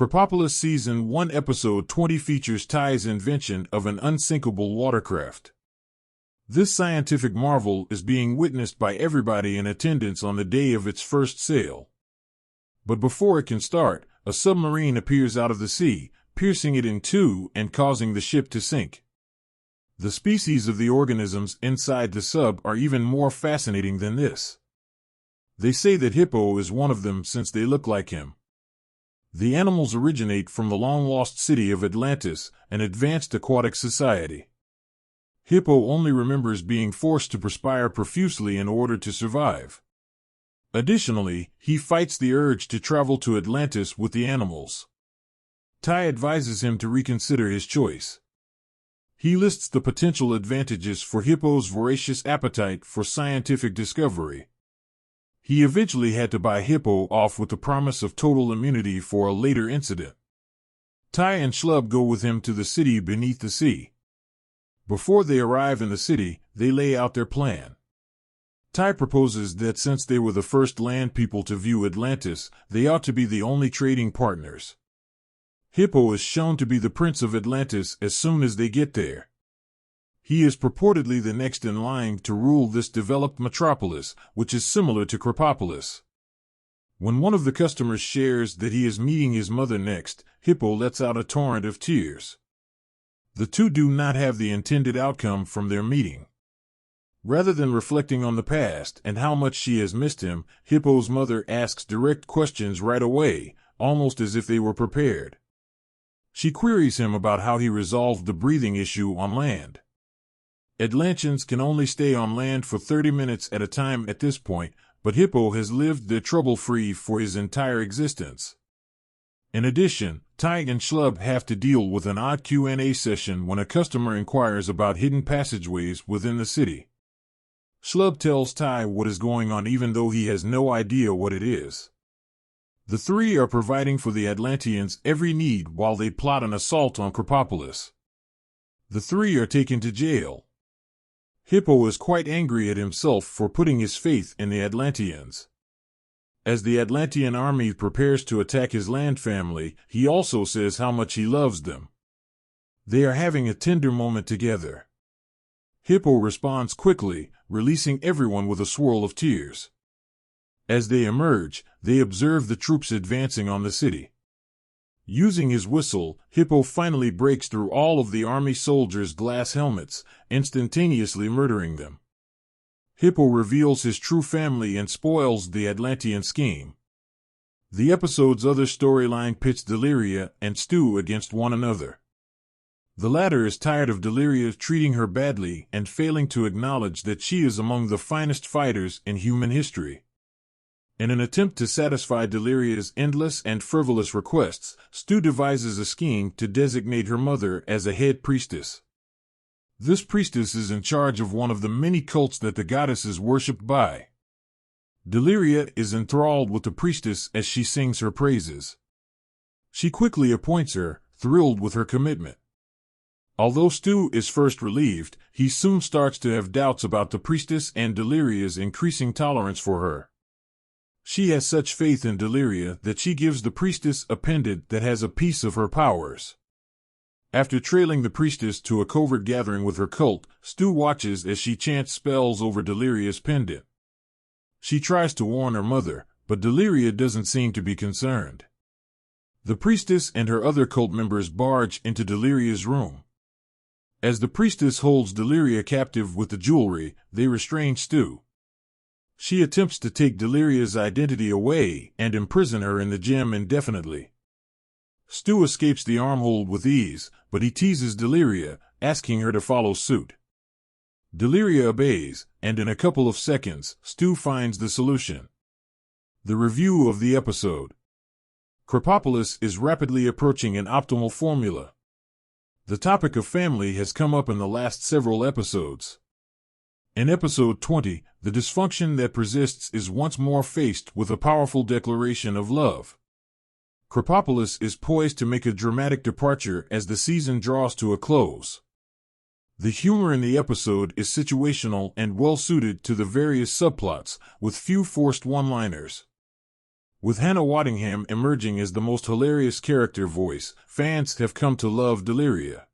Krapopolis Season 1 Episode 20 features Ty's invention of an unsinkable watercraft. This scientific marvel is being witnessed by everybody in attendance on the day of its first sail. But before it can start, a submarine appears out of the sea, piercing it in two and causing the ship to sink. The species of the organisms inside the sub are even more fascinating than this. They say that Hippo is one of them since they look like him. The animals originate from the long-lost city of Atlantis, an advanced aquatic society. Hippo only remembers being forced to perspire profusely in order to survive. Additionally, he fights the urge to travel to Atlantis with the animals. Ty advises him to reconsider his choice. He lists the potential advantages for Hippo's voracious appetite for scientific discovery. He eventually had to buy Hippo off with the promise of total immunity for a later incident. Ty and Schlub go with him to the city beneath the sea. Before they arrive in the city, they lay out their plan. Ty proposes that since they were the first land people to view Atlantis, they ought to be the only trading partners. Hippo is shown to be the prince of Atlantis as soon as they get there. He is purportedly the next in line to rule this developed metropolis, which is similar to Krapopolis. When one of the customers shares that he is meeting his mother next, Hippo lets out a torrent of tears. The two do not have the intended outcome from their meeting. Rather than reflecting on the past and how much she has missed him, Hippo's mother asks direct questions right away, almost as if they were prepared. She queries him about how he resolved the breathing issue on land. Atlanteans can only stay on land for 30 minutes at a time at this point, but Hippo has lived there trouble-free for his entire existence. In addition, Ty and Schlub have to deal with an odd Q&A session when a customer inquires about hidden passageways within the city. Schlub tells Ty what is going on even though he has no idea what it is. The three are providing for the Atlanteans' every need while they plot an assault on Krapopolis. The three are taken to jail. Hippo is quite angry at himself for putting his faith in the Atlanteans. As the Atlantean army prepares to attack his land family, he also says how much he loves them. They are having a tender moment together. Hippo responds quickly, releasing everyone with a swirl of tears. As they emerge, they observe the troops advancing on the city. Using his whistle, Hippo finally breaks through all of the army soldiers' glass helmets, instantaneously murdering them. Hippo reveals his true family and spoils the Atlantean scheme. The episode's other storyline pits Deliria and Stu against one another. The latter is tired of Deliria treating her badly and failing to acknowledge that she is among the finest fighters in human history. In an attempt to satisfy Deliria's endless and frivolous requests, Stu devises a scheme to designate her mother as a head priestess. This priestess is in charge of one of the many cults that the goddess is worshipped by. Deliria is enthralled with the priestess as she sings her praises. She quickly appoints her, thrilled with her commitment. Although Stu is first relieved, he soon starts to have doubts about the priestess and Deliria's increasing tolerance for her. She has such faith in Deliria that she gives the priestess a pendant that has a piece of her powers. After trailing the priestess to a covert gathering with her cult, Stu watches as she chants spells over Deliria's pendant. She tries to warn her mother, but Deliria doesn't seem to be concerned. The priestess and her other cult members barge into Deliria's room. As the priestess holds Deliria captive with the jewelry, they restrain Stu. She attempts to take Deliria's identity away and imprison her in the gem indefinitely. Stu escapes the armhold with ease, but he teases Deliria, asking her to follow suit. Deliria obeys, and in a couple of seconds, Stu finds the solution. The review of the episode. Krapopolis is rapidly approaching an optimal formula. The topic of family has come up in the last several episodes. In episode 20, the dysfunction that persists is once more faced with a powerful declaration of love. Krapopolis is poised to make a dramatic departure as the season draws to a close. The humor in the episode is situational and well-suited to the various subplots, with few forced one-liners. With Hannah Waddingham emerging as the most hilarious character voice, fans have come to love Deliria.